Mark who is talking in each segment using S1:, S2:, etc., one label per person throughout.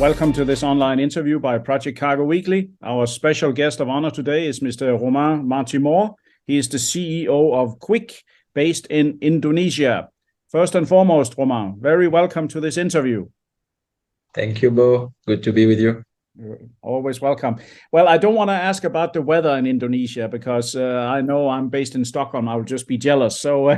S1: Welcome to this online interview by Project Cargo Weekly. Our special guest of honor today is Mr. Romain Martimort. He is the CEO of Qiik, based in Indonesia. First and foremost, Romain, very welcome to this interview.
S2: Thank you, Bo. Good to be with you.
S1: Always welcome. Well, I don't want to ask about the weather in Indonesia because I know I'm based in Stockholm. I'll just be jealous. So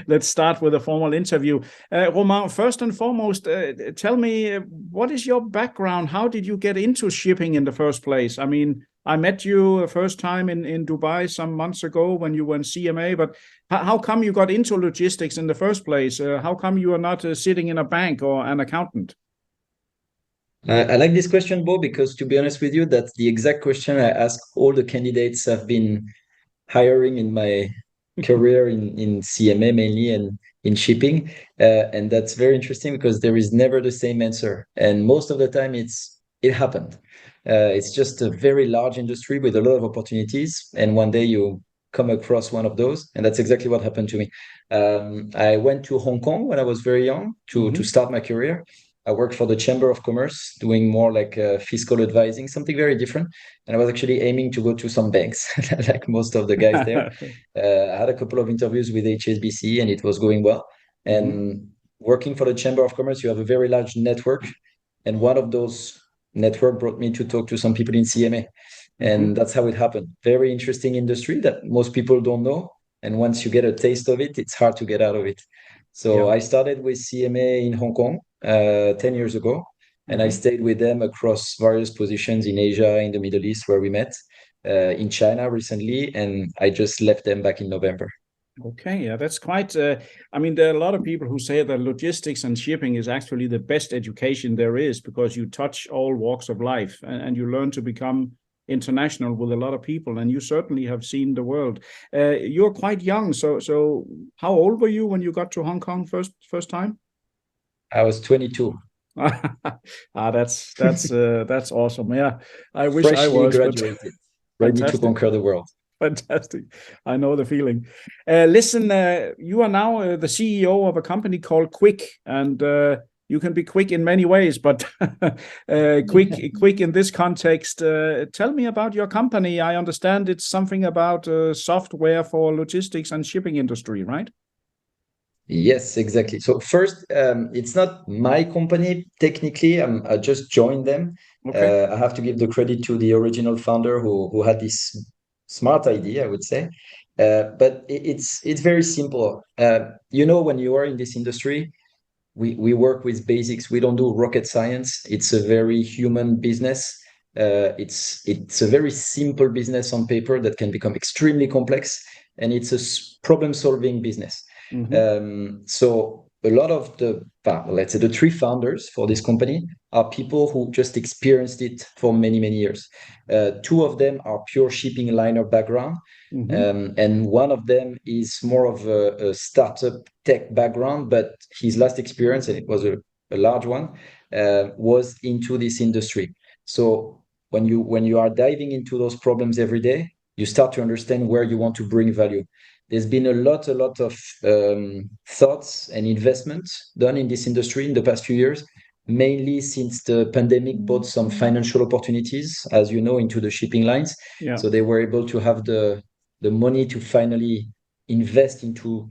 S1: let's start with a formal interview. Romain, first and foremost, tell me, what is your background? How did you get into shipping in the first place? I mean, I met you first time in Dubai some months ago when you were in CMA, but how come you got into logistics in the first place? How come you are not sitting in a bank or an accountant?
S2: I like this question, Bo, because to be honest with you, that's the exact question I ask all the candidates I've been hiring in my career in CMA mainly and in shipping. And that's very interesting because there is never the same answer. And most of the time it happened. It's just a very large industry with a lot of opportunities. And one day you come across one of those. And that's exactly what happened to me. I went to Hong Kong when I was very young to start my career. I worked for the Chamber of Commerce, doing more like fiscal advising, something very different. And I was actually aiming to go to some banks, like most of the guys there. I had a couple of interviews with HSBC, and it was going well. And working for the Chamber of Commerce, you have a very large network. And one of those network brought me to talk to some people in CMA. And that's how it happened. Very interesting industry that most people don't know. And once you get a taste of it, it's hard to get out of it. So I started with CMA in Hong Kong 10 years ago, and I stayed with them across various positions in Asia, in the Middle East, where we met, in China recently, and I just left them back in November.
S1: Okay, yeah, that's quite, I mean, there are a lot of people who say that logistics and shipping is actually the best education there is because you touch all walks of life and you learn to become international with a lot of people, and you certainly have seen the world. You're quite young, so how old were you when you got to Hong Kong first time?
S2: I was 22.
S1: That's awesome. Yeah, I wish
S2: Freshly
S1: I was
S2: graduated, ready to conquer the world.
S1: Fantastic. I know the feeling. Listen, you are now the CEO of a company called Qiik, and you can be quick in many ways, but quick in this context. Tell me about your company. I understand it's something about software for logistics and shipping industry, right?
S2: Yes, exactly. So first, it's not my company technically. I just joined them.
S1: Okay.
S2: I have to give the credit to the original founder who had this smart idea, I would say. But it's very simple. When you are in this industry, we work with basics. We don't do rocket science. It's a very human business. It's a very simple business on paper that can become extremely complex, and it's a problem-solving business. So a lot of let's say the three founders for this company are people who just experienced it for many, many years. Two of them are pure shipping liner background. And one of them is more of a startup tech background, but his last experience, and it was a large one, was into this industry. So when you are diving into those problems every day, you start to understand where you want to bring value. There's been a lot of thoughts and investments done in this industry in the past few years, mainly since the pandemic brought some financial opportunities, as you know, into the shipping lines. Yeah. So they were able to have the money to finally invest into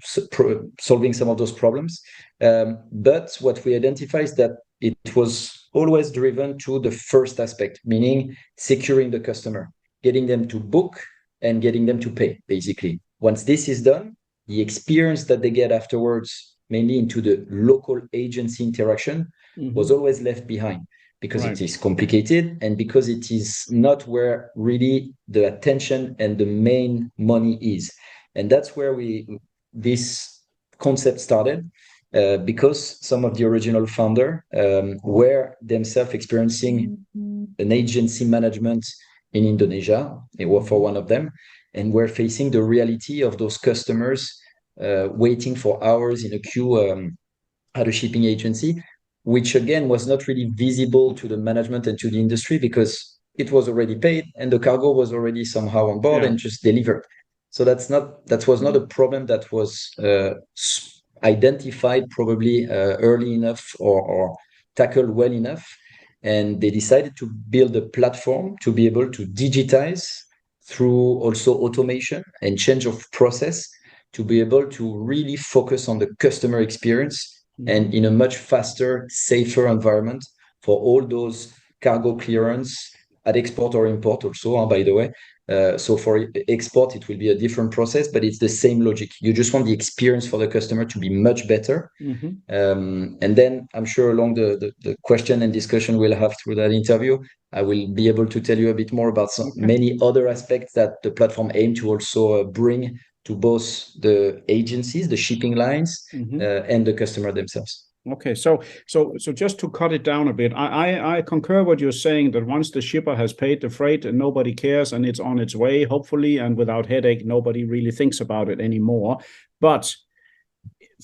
S2: solving some of those problems. But what we identify is that it was always driven to the first aspect, meaning securing the customer, getting them to book and getting them to pay, basically. Once this is done, the experience that they get afterwards, mainly into the local agency interaction, was always left behind because it is complicated and because it is not where really the attention and the main money is. And that's where this concept started. because some of the original founder were themselves experiencing an agency management in Indonesia. They worked for one of them, and were facing the reality of those customers waiting for hours in a queue at a shipping agency, which again was not really visible to the management and to the industry because it was already paid and the cargo was already somehow on board and just delivered. So that was not a problem that was identified probably early enough or tackled well enough. And they decided to build a platform to be able to digitize through also automation and change of process to be able to really focus on the customer experience and in a much faster, safer environment for all those cargo clearance at export or import also, by the way. So for export, it will be a different process, but it's the same logic. You just want the experience for the customer to be much better. And then I'm sure along the question and discussion we'll have through that interview, I will be able to tell you a bit more about many other aspects that the platform aim to also bring to both the agencies, the shipping lines, and the customer themselves.
S1: Okay, so just to cut it down a bit, I concur what you're saying, that once the shipper has paid the freight and nobody cares and it's on its way, hopefully, and without headache, nobody really thinks about it anymore. But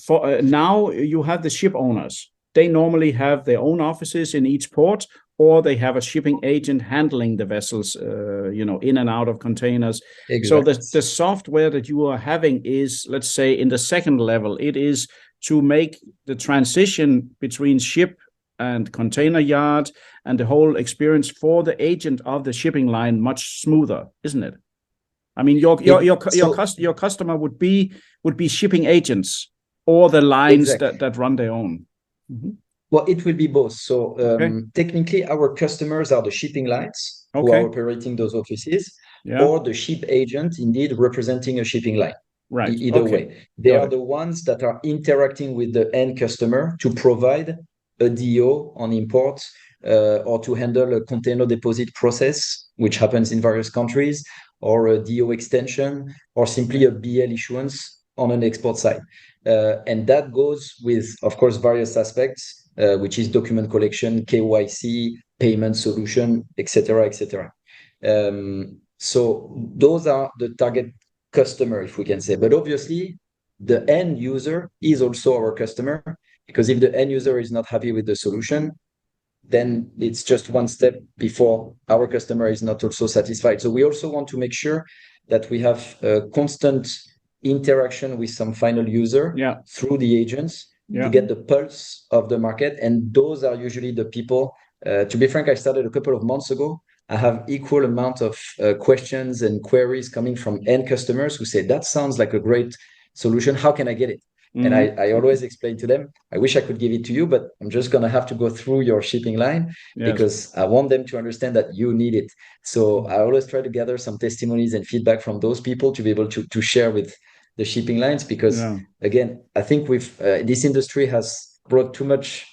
S1: for now, you have the ship owners. They normally have their own offices in each port, or they have a shipping agent handling the vessels, in and out of containers.
S2: Exactly.
S1: So the software that you are having is, let's say, in the second level, it is to make the transition between ship and container yard and the whole experience for the agent of the shipping line much smoother, isn't it? I mean, your customer would be shipping agents or the lines that run their own.
S2: Well, it will be both. So technically, our customers are the shipping lines who are operating those offices, or the ship agent, indeed, representing a shipping line.
S1: Right.
S2: Either way, they are the ones that are interacting with the end customer to provide a DO on imports or to handle a container deposit process, which happens in various countries, or a DO extension, or simply a BL issuance on an export side. And that goes with, of course, various aspects, which is document collection, KYC, payment solution, etc., etc. So those are the target customer, if we can say. But obviously, the end user is also our customer, because if the end user is not happy with the solution, then it's just one step before our customer is not also satisfied. So we also want to make sure that we have a constant interaction with some final user through the agents to get the pulse of the market. And those are usually the people, to be frank, I started a couple of months ago. I have equal amount of questions and queries coming from end customers who say, that sounds like a great solution. How can I get it? And I always explain to them, I wish I could give it to you, but I'm just going to have to go through your shipping line because I want them to understand that you need it. So I always try to gather some testimonies and feedback from those people to be able to share with the shipping lines, because again, I think this industry has brought too much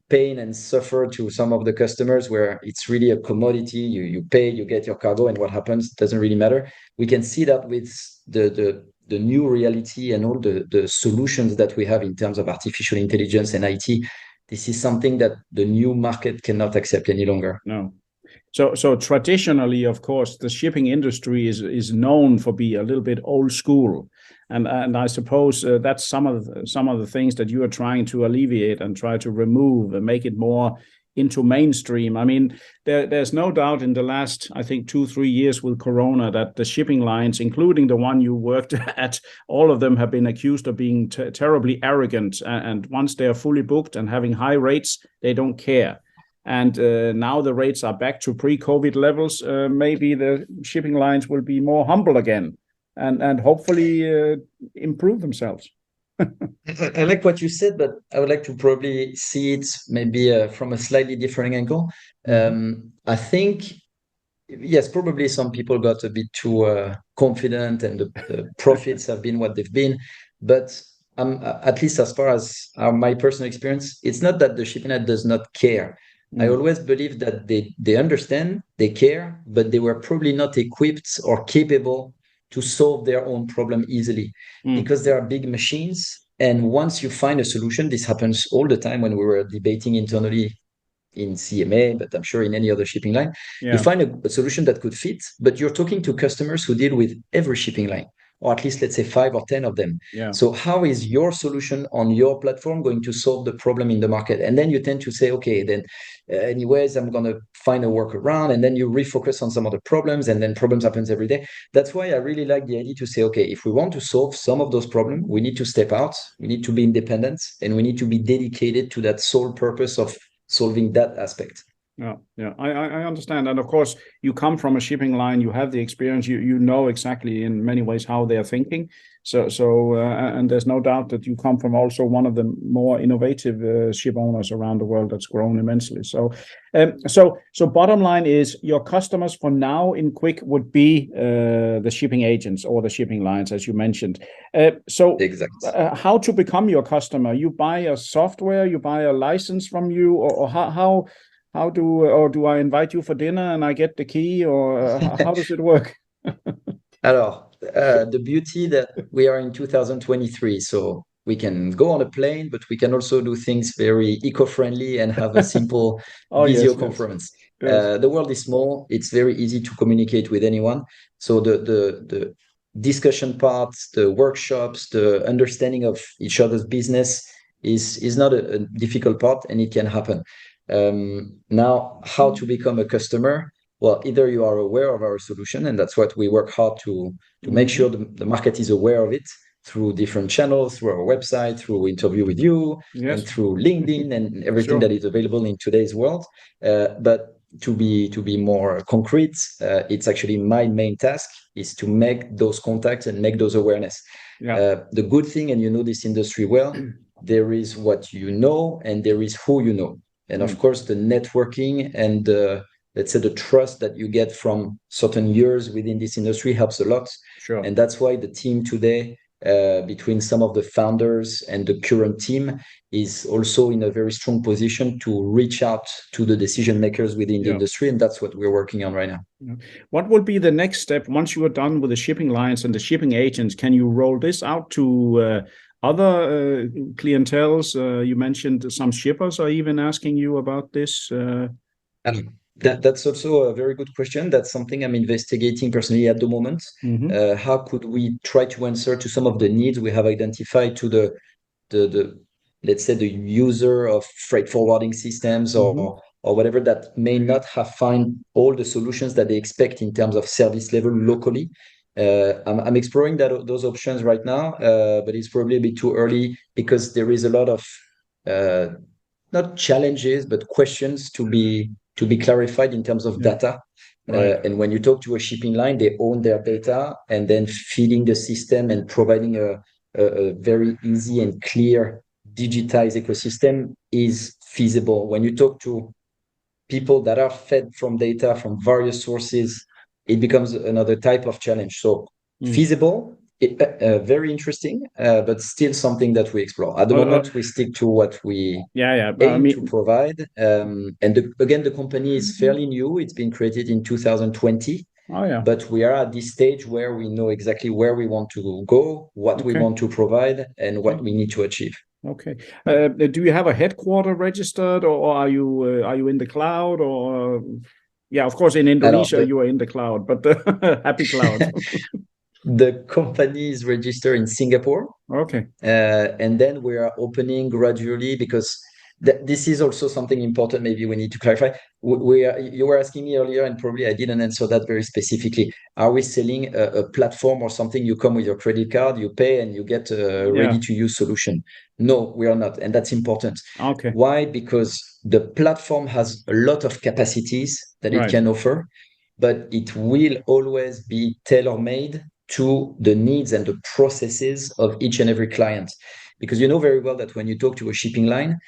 S2: pain and suffer to some of the customers, where it's really a commodity. You pay, you get your cargo, and what happens doesn't really matter. We can see that with the new reality and all the solutions that we have in terms of artificial intelligence and IT. This is something that the new market cannot accept any longer.
S1: No. So traditionally, of course, the shipping industry is known for being a little bit old school, and I suppose that's some of the things that you are trying to alleviate and try to remove and make it more into mainstream. I mean, there's no doubt in the last, I think, 2-3 years with Corona that the shipping lines, including the one you worked at, all of them have been accused of being terribly arrogant. And once they are fully booked and having high rates, they don't care. And now the rates are back to pre-COVID levels. Maybe the shipping lines will be more humble again and hopefully improve themselves.
S2: I like what you said, but I would like to probably see it maybe from a slightly different angle. I think, yes, probably some people got a bit too confident and the profits have been what they've been. But at least as far as my personal experience, it's not that the shipping line does not care. I always believe that they understand, they care, but they were probably not equipped or capable to solve their own problem easily, because there are big machines And once you find a solution, this happens all the time when we were debating internally in CMA, but I'm sure in any other shipping line, you find a solution that could fit, but you're talking to customers who deal with every shipping line, or at least let's say 5 or 10 of them. So how is your solution on your platform going to solve the problem in the market? And then you tend to say, okay, then anyways, I'm going to find a workaround, and then you refocus on some of the problems, and then problems happens every day. That's why I really like the idea to say, okay, if we want to solve some of those problems, we need to step out, we need to be independent, and we need to be dedicated to that sole purpose of solving that aspect.
S1: Yeah, I understand. And of course, you come from a shipping line, you have the experience, you know exactly in many ways how they're thinking. And there's no doubt that you come from also one of the more innovative ship owners around the world that's grown immensely. So bottom line is your customers for now in Qiik would be the shipping agents or the shipping lines, as you mentioned.
S2: Exactly.
S1: How to become your customer? You buy a software, you buy a license from you, or how do I invite you for dinner and I get the key, or how does it work?
S2: Alors, the beauty that we are in 2023, so we can go on a plane, but we can also do things very eco-friendly and have a simple video conference.
S1: Yes.
S2: The world is small; it's very easy to communicate with anyone. So the discussion parts, the workshops, the understanding of each other's business is not a difficult part, and it can happen. Now, how to become a customer? Well, either you are aware of our solution, and that's what we work hard to make sure the market is aware of it through different channels, through our website, through interview with you, and through LinkedIn and everything that is available in today's world. But to be more concrete, it's actually my main task is to make those contacts and make those awareness. The good thing, and you know this industry well, there is what you know and there is who you know. And of course, the networking and let's say the trust that you get from certain years within this industry helps a lot. And that's why the team today, between some of the founders and the current team, is also in a very strong position to reach out to the decision makers within the industry. And that's what we're working on right now.
S1: What will be the next step once you are done with the shipping lines and the shipping agents? Can you roll this out to other clienteles? You mentioned some shippers are even asking you about this.
S2: That's also a very good question. That's something I'm investigating personally at the moment. How could we try to answer to some of the needs we have identified to the let's say the user of freight forwarding systems or whatever that may not have find all the solutions that they expect in terms of service level locally. I'm exploring those options right now, but it's probably a bit too early because there is a lot of not challenges but questions to be clarified in terms of data. And when you talk to a shipping line, they own their data, and then feeding the system and providing a very easy and clear digitized ecosystem is feasible. When you talk to people that are fed from data from various sources, it becomes another type of challenge. So feasible, very interesting, but still something that we explore. At the moment, we stick to what we aim to provide. And again, the company is fairly new. It's been created in 2020. But we are at this stage where we know exactly where we want to go, what we want to provide, and what we need to achieve.
S1: Okay. Do you have a headquarter registered, or are you in the cloud? Or of course, in Indonesia you are in the cloud, but happy cloud.
S2: The company is registered in Singapore.
S1: Okay.
S2: And then we are opening gradually because this is also something important. Maybe we need to clarify. You were asking me earlier, and probably I didn't answer that very specifically. Are we selling a platform or something? You come with your credit card, you pay, and you get a ready-to-use solution. No, we are not, and that's important.
S1: Okay.
S2: Why? Because the platform has a lot of capacities that it can offer, but it will always be tailor-made to the needs and the processes of each and every client. Because you know very well that when you talk to a shipping line,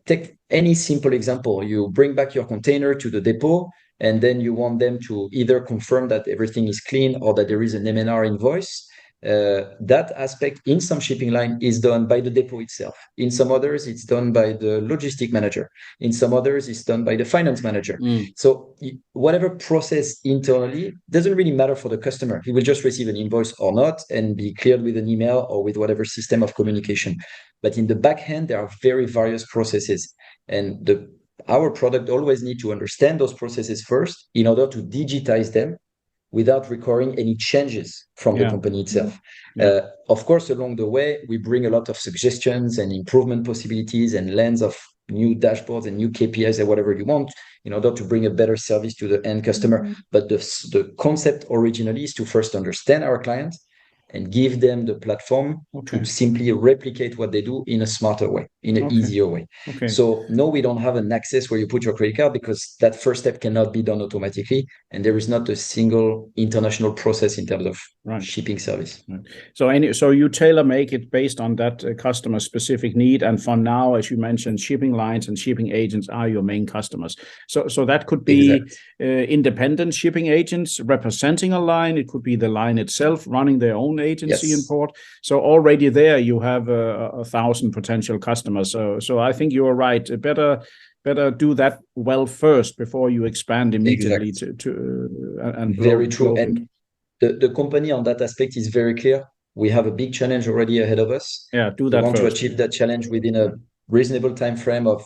S2: take any simple example. You bring back your container to the depot, and then you want them to either confirm that everything is clean or that there is an M&R invoice. that aspect in some shipping line is done by the depot itself. In some others, it's done by the logistic manager. In some others, it's done by the finance manager. So whatever process internally doesn't really matter for the customer. He will just receive an invoice or not and be cleared with an email or with whatever system of communication. But in the back end, there are very various processes. And our product always need to understand those processes first in order to digitize them without requiring any changes from the company itself. Of course, along the way, we bring a lot of suggestions and improvement possibilities and lens of new dashboards and new KPIs and whatever you want in order to bring a better service to the end customer. But the concept originally is to first understand our clients and give them the platform to simply replicate what they do in a smarter way, in an easier way. So no, we don't have an access where you put your credit card because that first step cannot be done automatically. And there is not a single international process in terms of shipping service.
S1: So you tailor make it based on that customer specific need. And for now, as you mentioned, shipping lines and shipping agents are your main customers. So that could be independent shipping agents representing a line. It could be the line itself running their own agency in port. So already there you have 1,000 potential customers. So I think you're right. Better do that well first before you expand immediately and
S2: very true. And the company on that aspect is very clear. We have a big challenge already ahead of us.
S1: We want
S2: to achieve that challenge within a reasonable time frame of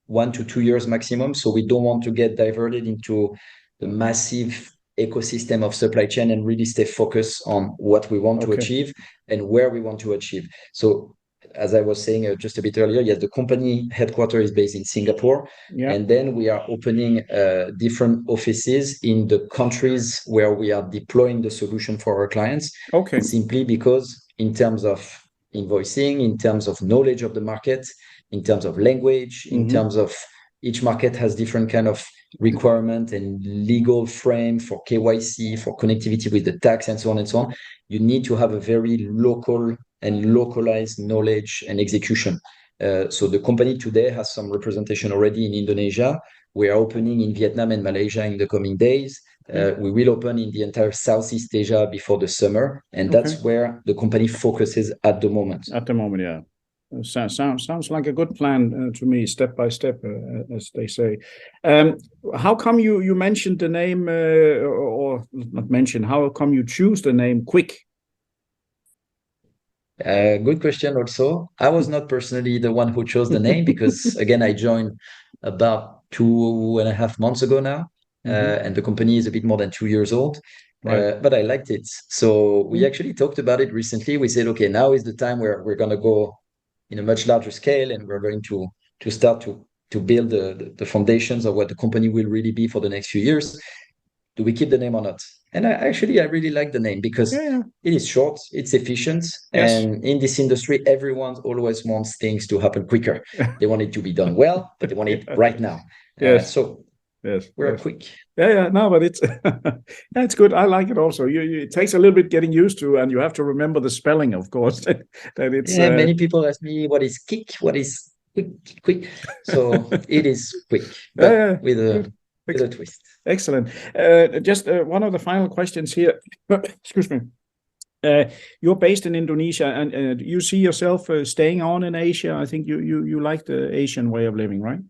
S2: 1 to 2 years maximum. So we don't want to get diverted into the massive ecosystem of supply chain and really stay focused on what we want to achieve and where we want to achieve. So as I was saying just a bit earlier, yes, the company headquarters is based in Singapore. And then we are opening different offices in the countries where we are deploying the solution for our clients. Simply because in terms of invoicing, in terms of knowledge of the market, in terms of language, in terms of each market has different kind of requirement and legal frame for KYC, for connectivity with the tax and so on and so on. You need to have a very local and localized knowledge and execution. So the company today has some representation already in Indonesia. We are opening in Vietnam and Malaysia in the coming days. We will open in the entire Southeast Asia before the summer. And that's where the company focuses at the moment.
S1: Sounds like a good plan to me, step by step, as they say. How come you mentioned the name, or not mention? How come you choose the name Qiik?
S2: Good question. Also, I was not personally the one who chose the name because, again, I joined about 2.5 months ago now, and the company is a bit more than 2 years old. But I liked it, so we actually talked about it recently. We said, okay, now is the time where we're going to go in a much larger scale, and we're going to start to build the foundations of what the company will really be for the next few years. Do we keep the name or not? And I really like the name because it is short, it's efficient, and in this industry, everyone always wants things to happen quicker. They want it to be done well, but they want it right now. So we're quick.
S1: No, but it's it's good. I like it also. It takes a little bit getting used to, and you have to remember the spelling, of course. That it's
S2: many people ask me what is Qiik, what is quick. So it is quick, but with a twist.
S1: Excellent. Just one of the final questions here. Excuse me. You're based in Indonesia, and you see yourself staying on in Asia. I think you like the Asian way of living, right?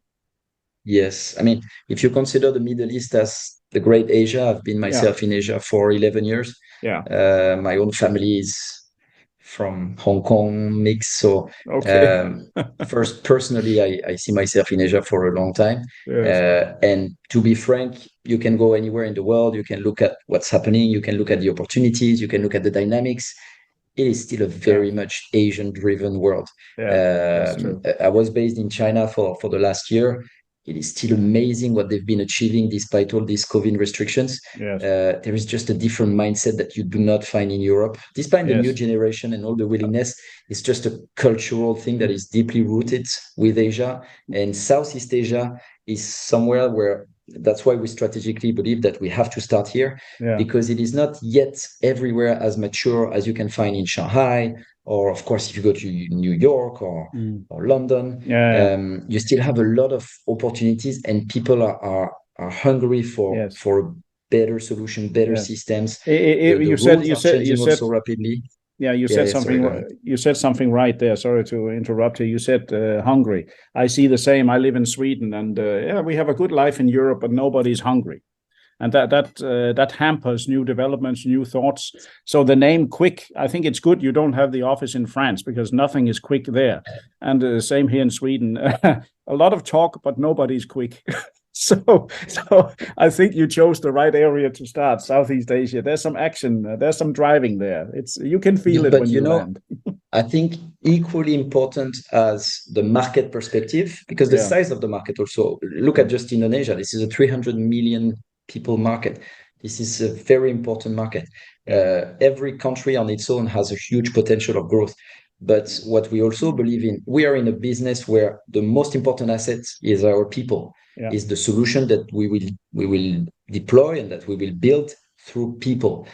S2: Yes. I mean, if you consider the Middle East as the great Asia, I've been myself in Asia for 11 years. My own family is from Hong Kong mix. So first, personally, I see myself in Asia for a long time. And to be frank, you can go anywhere in the world. You can look at what's happening. You can look at the opportunities. You can look at the dynamics. It is still a very much Asian-driven world. I was based in China for the last year. It is still amazing what they've been achieving despite all these COVID restrictions. There is just a different mindset that you do not find in Europe. Despite the new generation and all the willingness, it's just a cultural thing that is deeply rooted with Asia. And Southeast Asia is somewhere where that's why we strategically believe that we have to start here, because it is not yet everywhere as mature as you can find in Shanghai, or of course, if you go to New York or London, you still have a lot of opportunities, and people are hungry for a better solution, better systems.
S1: You said
S2: also rapidly.
S1: Yeah, you said something. You said something right there. Sorry to interrupt you. You said hungry. I see the same. I live in Sweden, and yeah, we have a good life in Europe, but nobody's hungry, and that hampers new developments, new thoughts. So the name Qiik, I think it's good. You don't have the office in France because nothing is quick there, and same here in Sweden. A lot of talk, but nobody's quick. So I think you chose the right area to start, Southeast Asia. There's some action, there's some driving there. You can feel it when you land.
S2: I think equally important as the market perspective, because the size of the market also, look at just Indonesia. This is a 300 million people market. This is a very important market. Every country on its own has a huge potential of growth. But what we also believe in, we are in a business where the most important asset is our people, is the solution that we will deploy and that we will build through people.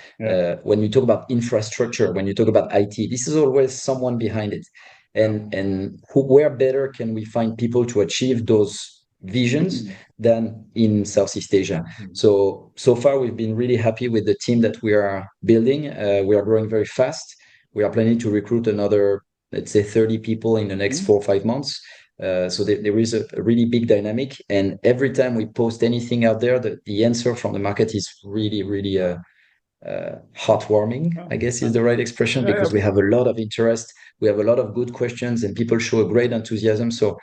S2: When you talk about infrastructure, when you talk about IT, this is always someone behind it. And where better can we find people to achieve those visions than in Southeast Asia? So far, we've been really happy with the team that we are building. We are growing very fast. We are planning to recruit another, let's say, 30 people in the next 4 or 5 months. So there is a really big dynamic. And every time we post anything out there, the answer from the market is really, really heartwarming, I guess is the right expression, because we have a lot of interest. We have a lot of good questions and people show a great enthusiasm. So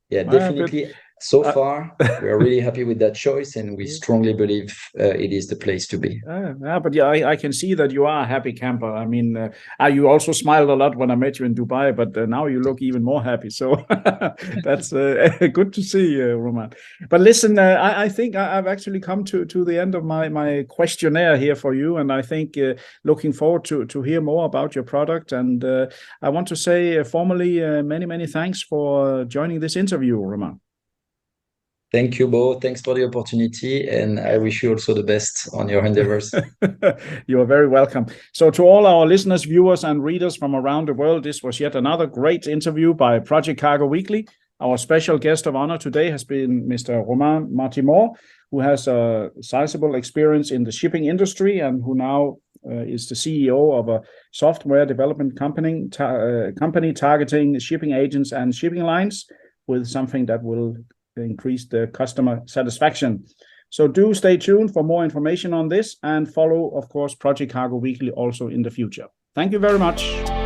S2: yeah, definitely. So far, we are really happy with that choice, and we strongly believe it is the place to be.
S1: But yeah, I can see that you are a happy camper. I mean, you also smiled a lot when I met you in Dubai, but now you look even more happy. So that's good to see, Romain. But listen, I think I've actually come to the end of my questionnaire here for you, and I think looking forward to hear more about your product. And I want to say formally many thanks for joining this interview, Romain.
S2: Thank you, Bo. Thanks for the opportunity, and I wish you also the best on your endeavors.
S1: You are very welcome. So to all our listeners, viewers, and readers from around the world, this was yet another great interview by Project Cargo Weekly. Our special guest of honor today has been Mr. Romain Martimort, who has a sizable experience in the shipping industry and who now is the CEO of a software development company targeting shipping agents and shipping lines with something that will increase the customer satisfaction. So do stay tuned for more information on this and follow, of course, Project Cargo Weekly also in the future. Thank you very much.